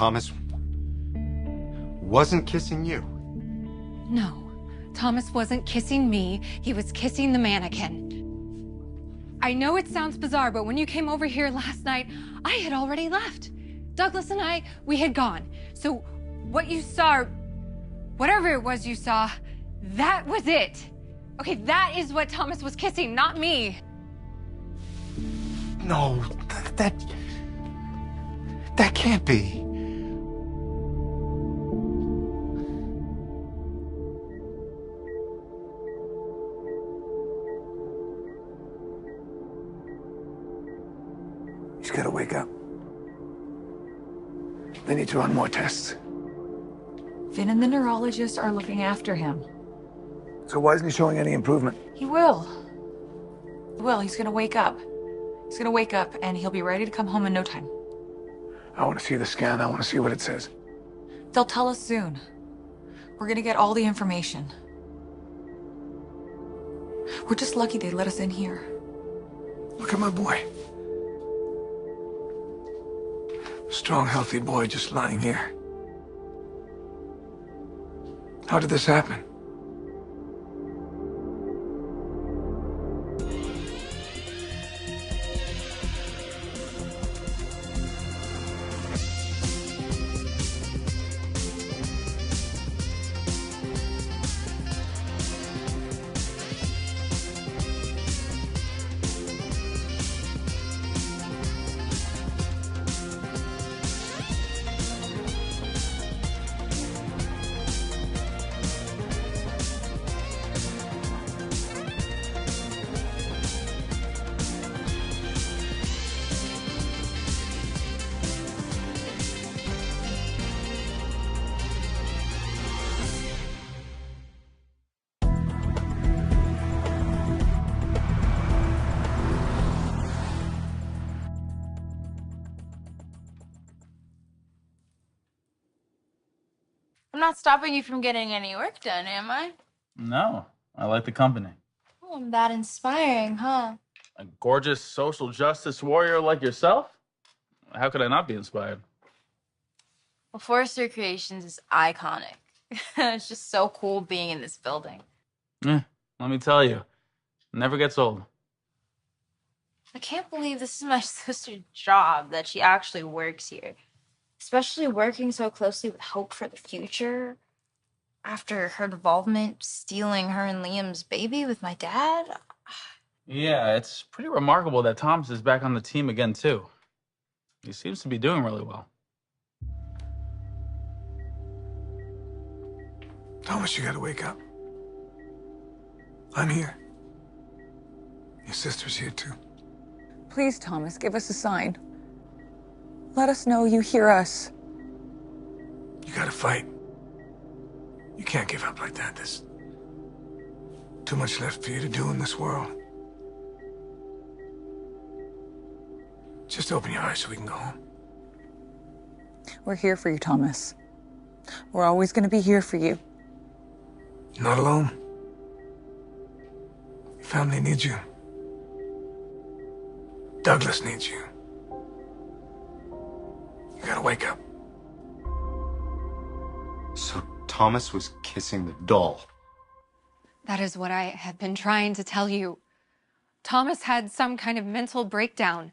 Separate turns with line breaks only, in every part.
Thomas wasn't kissing you?
No, Thomas wasn't kissing me. He was kissing the mannequin. I know it sounds bizarre, but when you came over here last night, I had already left. Douglas and I, we had gone. So what you saw, whatever it was you saw, that was it. Okay, that is what Thomas was kissing, not me.
No, that can't be.
He's got to wake up. They need to run more tests.
Finn and the neurologist are looking after him.
So why isn't he showing any improvement?
He will. He's gonna wake up. He's gonna wake up and he'll be ready to come home in no time.
I want to see the scan. I want to see what it says.
They'll tell us soon. We're gonna get all the information. We're just lucky they let us in here.
Look at my boy. Strong, healthy boy just lying here. How did this happen?
I'm not stopping you from getting any work done, am I?
No, I like the company.
Oh, I'm that inspiring, huh?
A gorgeous social justice warrior like yourself? How could I not be inspired?
Well, Forrester Creations is iconic. It's just so cool being in this building.
Let me tell you, it never gets old.
I can't believe this is my sister's job, that she actually works here. Especially working so closely with Hope for the future. After her involvement stealing her and Liam's baby with my dad.
Yeah, it's pretty remarkable that Thomas is back on the team again, too. He seems to be doing really well.
Thomas, you gotta wake up. I'm here. Your sister's here, too.
Please, Thomas, give us a sign. Let us know you hear us.
You gotta fight. You can't give up like that. There's too much left for you to do in this world. Just open your eyes so we can go home.
We're here for you, Thomas. We're always going to be here for you.
You're not alone. Your family needs you. Douglas needs you. You gotta wake up.
So Thomas was kissing the doll.
That is what I have been trying to tell you. Thomas had some kind of mental breakdown.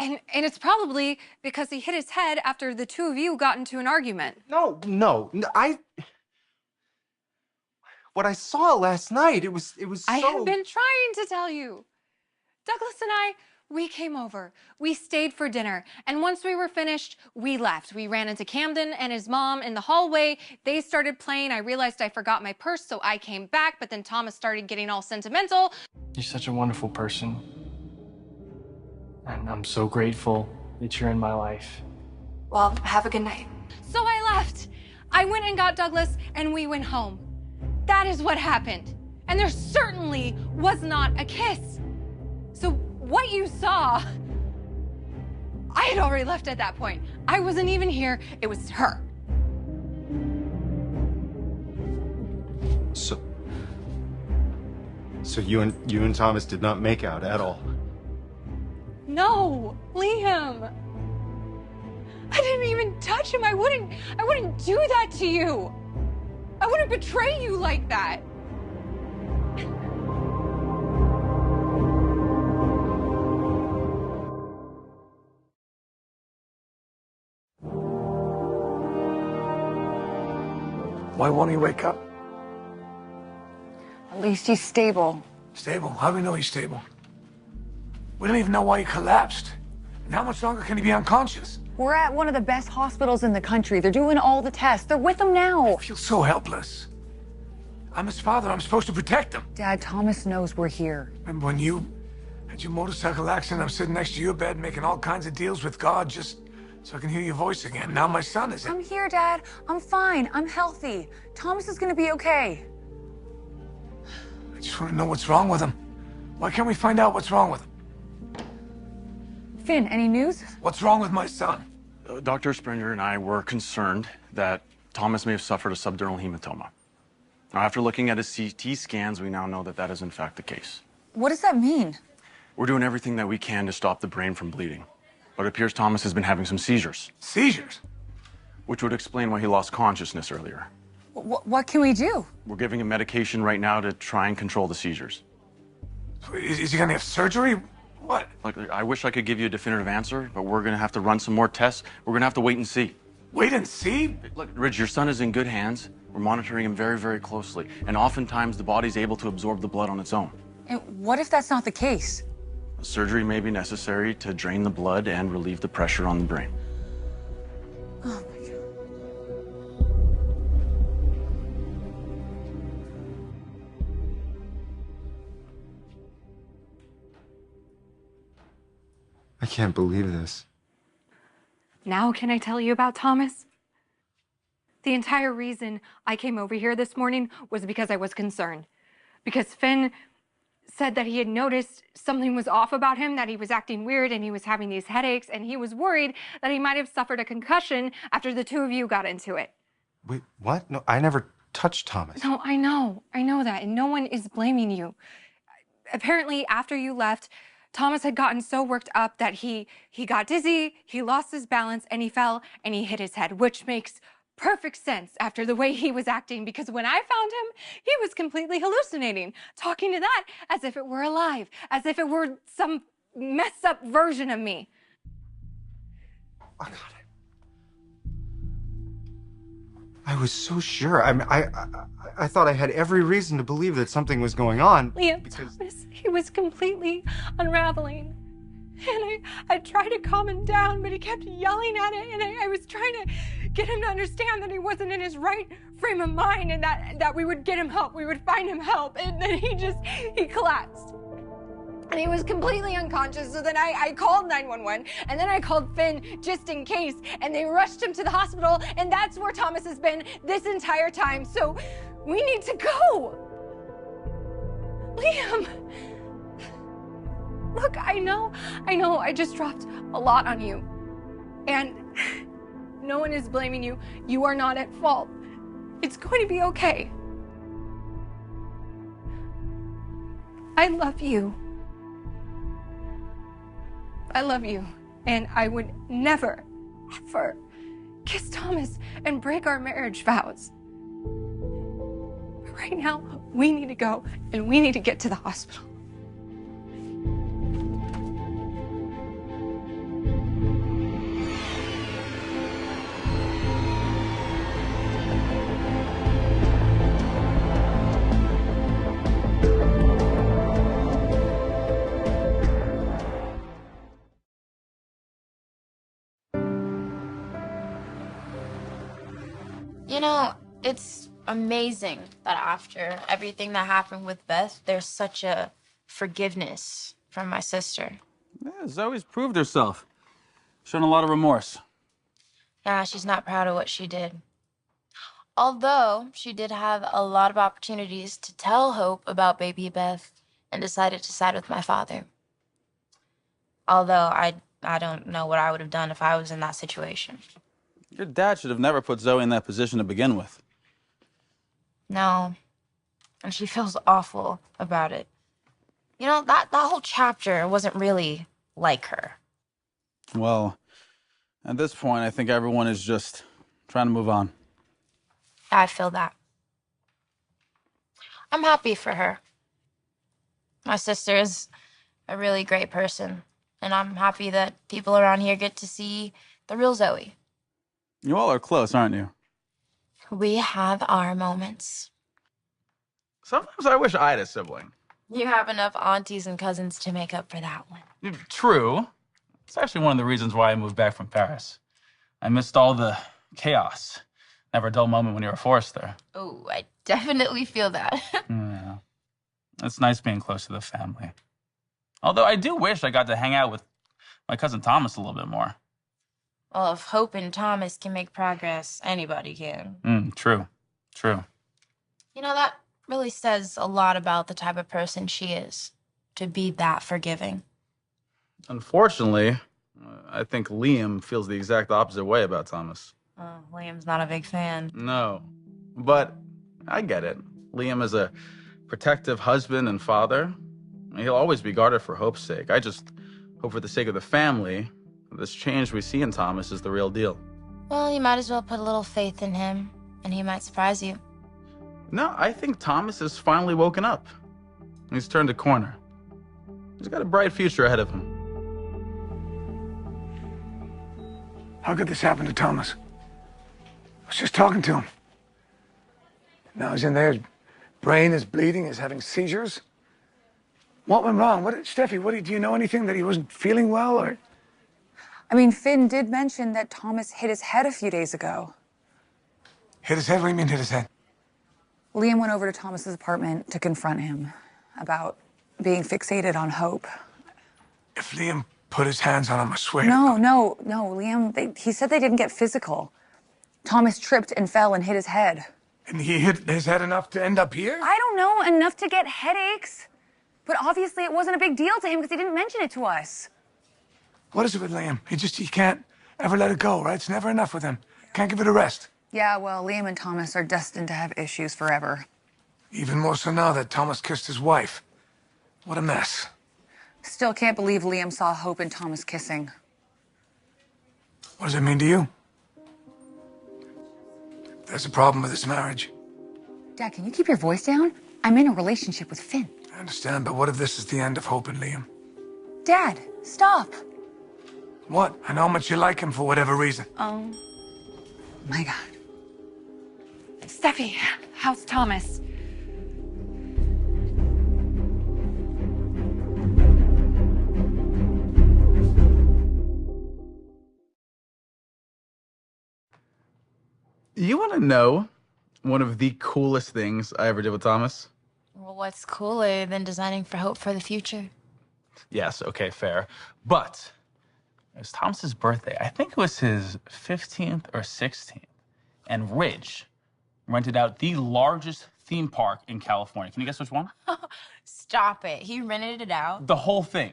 And it's probably because he hit his head after the two of you got into an argument.
No, what I saw last night, it was
I
so...
have been trying to tell you. Douglas and I, we came over. We stayed for dinner. And once we were finished, we left. We ran into Camden and his mom in the hallway. They started playing. I realized I forgot my purse, so I came back. But then Thomas started getting all sentimental.
You're such a wonderful person. And I'm so grateful that you're in my life.
Well, have a good night. So I left. I went and got Douglas, and we went home. That is what happened. And there certainly was not a kiss. So what you saw, I had already left at that point. I wasn't even here. It was her.
So you and Thomas did not make out at all?
No, Liam. I didn't even touch him. I wouldn't do that to you. I wouldn't betray you like that.
Why won't he wake up?
At least he's stable.
Stable? How do we know he's stable? We don't even know why he collapsed. And how much longer can he be unconscious?
We're at one of the best hospitals in the country. They're doing all the tests. They're with him now.
I feel so helpless. I'm his father. I'm supposed to protect him.
Dad, Thomas knows we're here.
Remember when you had your motorcycle accident? I'm sitting next to your bed making all kinds of deals with God just so I can hear your voice again. Now my son is in.
I'm here, Dad. I'm fine. I'm healthy. Thomas is gonna be okay.
I just want to know what's wrong with him. Why can't we find out what's wrong with him?
Finn, any news?
What's wrong with my son?
Dr. Springer and I were concerned that Thomas may have suffered a subdural hematoma. Now, after looking at his CT scans, we now know that that is in fact the case.
What does that mean?
We're doing everything that we can to stop the brain from bleeding. But it appears Thomas has been having some seizures,
Seizures?
which would explain why he lost consciousness earlier.
What can we do?
We're giving him medication right now to try and control the seizures.
Is he gonna have surgery? What?
Look, I wish I could give you a definitive answer, but we're gonna have to run some more tests. We're gonna have to wait and see.
Wait and see?
Look, Ridge, your son is in good hands. We're monitoring him very, very closely. And oftentimes the body's able to absorb the blood on its own.
And what if that's not the case?
Surgery may be necessary to drain the blood and relieve the pressure on the brain.
Oh my God.
I can't believe this.
Now can I tell you about Thomas? The entire reason I came over here this morning was because I was concerned. Because Finn said that he had noticed something was off about him, that he was acting weird and he was having these headaches, and he was worried that he might have suffered a concussion after the two of you got into it.
Wait, what? No, I never touched Thomas.
No, I know that, and no one is blaming you. Apparently, after you left, Thomas had gotten so worked up that he got dizzy, he lost his balance, and he fell and he hit his head, which makes perfect sense after the way he was acting, because when I found him, he was completely hallucinating, talking to that as if it were alive, as if it were some messed up version of me.
Oh, God. I was so sure. I thought I had every reason to believe that something was going on.
Liam, Thomas, he was completely unraveling. And I tried to calm him down, but he kept yelling at it, and I was trying to get him to understand that he wasn't in his right frame of mind, and that we would get him help, we would find him help, and then he collapsed. And he was completely unconscious, so then I called 911, and then I called Finn just in case, and they rushed him to the hospital, and that's where Thomas has been this entire time, so we need to go. Liam. Look, I know, I just dropped a lot on you. And no one is blaming you. You are not at fault. It's going to be okay. I love you. I love you. And I would never, ever kiss Thomas and break our marriage vows. But right now, we need to go, and we need to get to the hospital.
You know, it's amazing that after everything that happened with Beth, there's such a forgiveness from my sister.
Yeah, Zoe's proved herself. Shown a lot of remorse.
Yeah, she's not proud of what she did. Although she did have a lot of opportunities to tell Hope about baby Beth and decided to side with my father. Although I don't know what I would have done if I was in that situation.
Your dad should have never put Zoe in that position to begin with.
No. And she feels awful about it. You know, that whole chapter wasn't really like her.
Well, At this point, I think everyone is just trying to move on.
I feel that. I'm happy for her. My sister is a really great person, and I'm happy that people around here get to see the real Zoe.
You all are close, aren't you?
We have our moments.
Sometimes I wish I had a sibling.
You have enough aunties and cousins to make up for that one.
True. It's actually one of the reasons why I moved back from Paris. I missed all the chaos. Never a dull moment when you were forced there.
Oh, I definitely feel that.
Yeah. It's nice being close to the family. Although I do wish I got to hang out with my cousin Thomas a little bit more.
Well, if Hope and Thomas can make progress, anybody can.
True. True.
You know, that really says a lot about the type of person she is, to be that forgiving.
Unfortunately, I think Liam feels the exact opposite way about Thomas.
Oh, Liam's not a big fan.
No, but I get it. Liam is a protective husband and father. He'll always be guarded for Hope's sake. I just hope for the sake of the family, this change we see in Thomas is the real deal.
Well, you might as well put a little faith in him, and he might surprise you.
No, I think Thomas has finally woken up. He's turned a corner. He's got a bright future ahead of him.
How could this happen to Thomas? I was just talking to him. Now he's in there, his brain is bleeding, he's having seizures. What went wrong? Steffi, do you know anything that he wasn't feeling well, or?
I mean, Finn did mention that Thomas hit his head a few days ago.
Hit his head? What do you mean hit his head?
Liam went over to Thomas's apartment to confront him about being fixated on Hope.
If Liam put his hands on him, I swear.
No, Liam, he said they didn't get physical. Thomas tripped and fell and hit his head.
And he hit his head enough to end up here?
I don't know, enough to get headaches. But obviously it wasn't a big deal to him because he didn't mention it to us. What is it with Liam? He can't ever let it go, right? It's never enough with him. Can't give it a rest. Yeah, well, Liam and Thomas are destined to have issues forever. Even more so now that Thomas kissed his wife. What a mess. Still can't believe Liam saw Hope and Thomas kissing. What does it mean to you? There's a problem with this marriage. Dad, can you keep your voice down? I'm in a relationship with Finn. I understand, but what if this is the end of Hope and Liam? Dad, stop. What? I know how much you like him for whatever reason. Oh, my God.
Steffi, how's Thomas?
You want to know one of the coolest things I ever did with Thomas?
Well, what's cooler than designing for Hope for the future?
Yes, okay, fair. But it was Thomas's birthday. I think it was his 15th or 16th. And Ridge rented out the largest theme park in California. Can you guess which one?
Stop it. He rented it out?
The whole thing.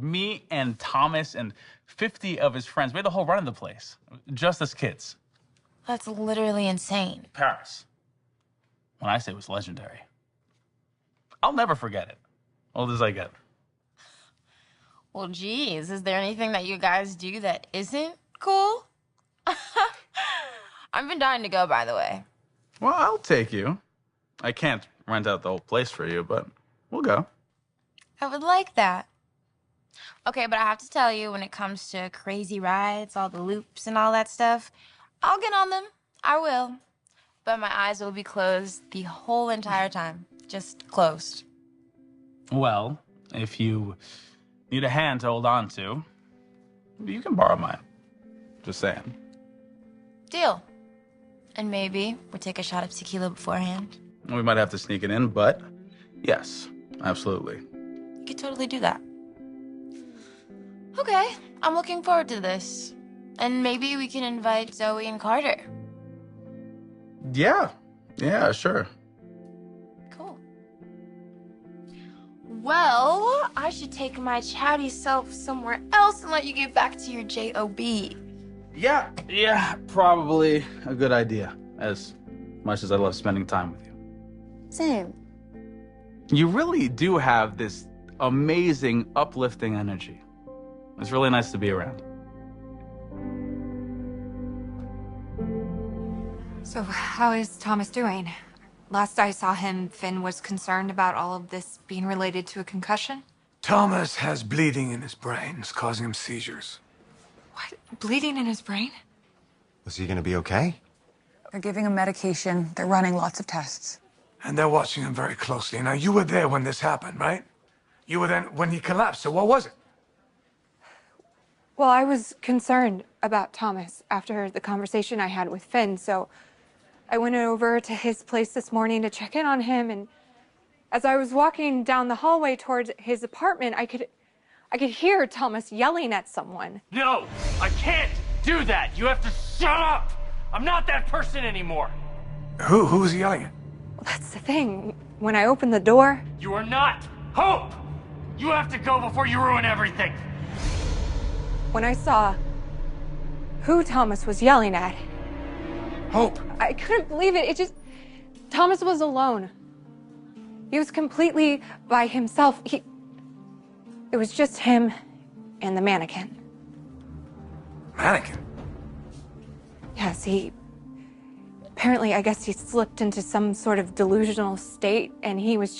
Me and Thomas and 50 of his friends made the whole run of the place. Just as kids.
That's literally insane.
Paris. When I say it was legendary. I'll never forget it. Old as I get.
Well, geez, is there anything that you guys do that isn't cool? I've been dying to go, by the way.
Well, I'll take you. I can't rent out the whole place for you, but we'll go.
I would like that. Okay, but I have to tell you, when it comes to crazy rides, all the loops and all that stuff, I'll get on them. I will. But my eyes will be closed the whole entire time. Just closed.
Well, if you need a hand to hold on to, you can borrow mine. Just saying.
Deal. And maybe we'll take a shot of tequila beforehand.
We might have to sneak it in, but yes, absolutely.
You could totally do that. Okay, I'm looking forward to this. And maybe we can invite Zoe and Carter.
Yeah, sure.
Cool. Well, I should take my chatty self somewhere else and let you get back to your J.O.B.
Yeah, probably a good idea, as much as I love spending time with you.
Same.
You really do have this amazing, uplifting energy. It's really nice to be around.
So, how is Thomas doing? Last I saw him, Finn was concerned about all of this being related to a concussion.
Thomas has bleeding in his brain. It's causing him seizures.
What? Bleeding in his brain?
Was he gonna be okay?
They're giving him medication. They're running lots of tests.
And they're watching him very closely. Now, you were there when this happened, right? You were then when he collapsed, so what was it?
Well, I was concerned about Thomas after the conversation I had with Finn, so I went over to his place this morning to check in on him, and as I was walking down the hallway towards his apartment, I could hear Thomas yelling at someone.
No, I can't do that. You have to shut up. I'm not that person anymore.
Who was he yelling at?
Well, that's the thing. When I opened the door...
You are not Hope. You have to go before you ruin everything.
When I saw who Thomas was yelling at...
Hope.
I couldn't believe it. Thomas was alone. He was completely by himself. It was just him and the mannequin.
Mannequin?
Yes, apparently, I guess he slipped into some sort of delusional state, and he was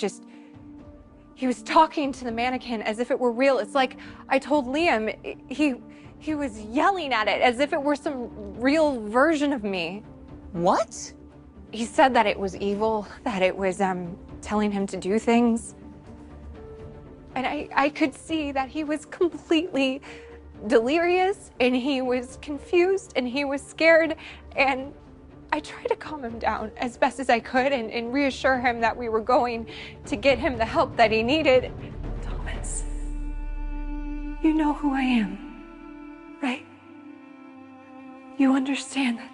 talking to the mannequin as if it were real. It's like I told Liam, he was yelling at it as if it were some real version of me.
What?
He said that it was evil, that it was telling him to do things. And I could see that he was completely delirious, and he was confused, and he was scared, and I tried to calm him down as best as I could and reassure him that we were going to get him the help that he needed. Thomas, you know who I am, right? You understand that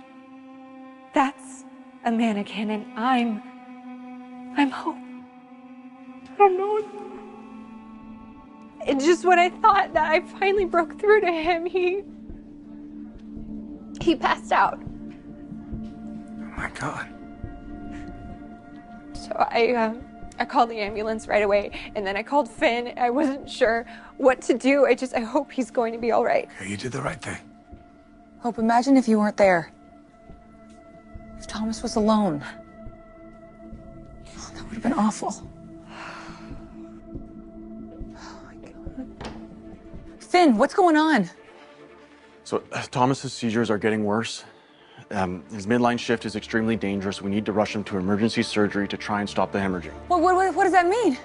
that's a mannequin, and I'm Hope. I don't know. And just when I thought that I finally broke through to him, he passed out.
Oh my God.
So I called the ambulance right away, and then I called Finn. I wasn't sure what to do. I hope he's going to be all right.
Okay, you did the right thing.
Hope, imagine if you weren't there. If Thomas was alone. Oh, that would have been awful. Finn, what's going on?
So Thomas's seizures are getting worse. His midline shift is extremely dangerous. We need to rush him to emergency surgery to try and stop the hemorrhaging.
What does that mean?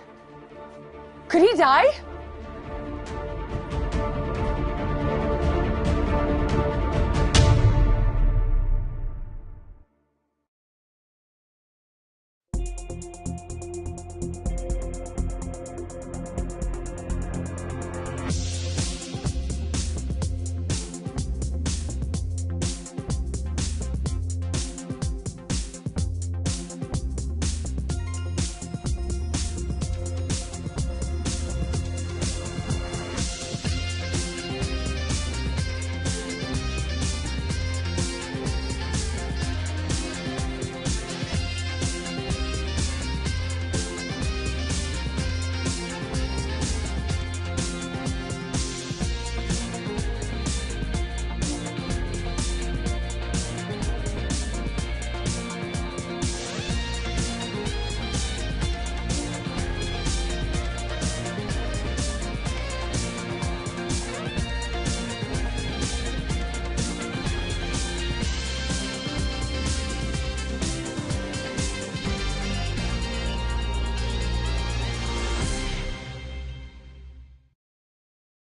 Could he die?